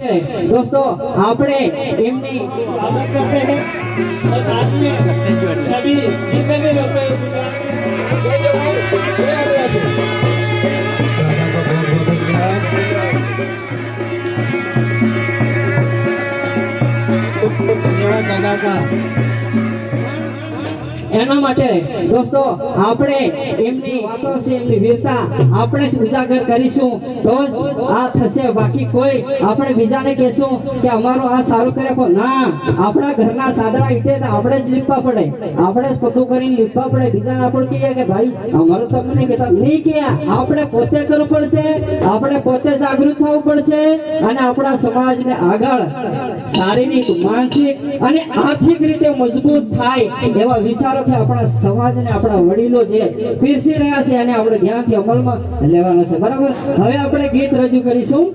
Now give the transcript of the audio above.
दोस्तों आपने एमनी सभी जितने लोग धन्यवाद दादा का એના માટે દોસ્તો આપણે એમની વાતો છે એમની વીરતા આપણે જ ઉજાગર કરીશું તો જ આ થશે બાકી કોઈ આપણે બીજાને કહેશું કે અમારું આ સારું કરે કો ના આપણા ઘરના સાદરા ઈટે તો આપણે જ લીપવા પડે આપણે જ પતું કરીને લીપવા પડે બીજાને આપણે કહીએ કે ભાઈ અમારું તમને કહેતા નહીં કે આપણે પોતે કરવું પડશે આપણે પોતે જાગૃત થવું પડશે અને આપણા સમાજને આગળ શારીરિક માનસિક અને આર્થિક રીતે મજબૂત થાય એવા વિચારો આપણા સમાજને આપણા વડીલો જે પીરસી રહ્યા છે અને આપણે ધ્યાનથી અમલમાં લેવાનો છે બરાબર હવે આપણે ગીત રજૂ કરીશું।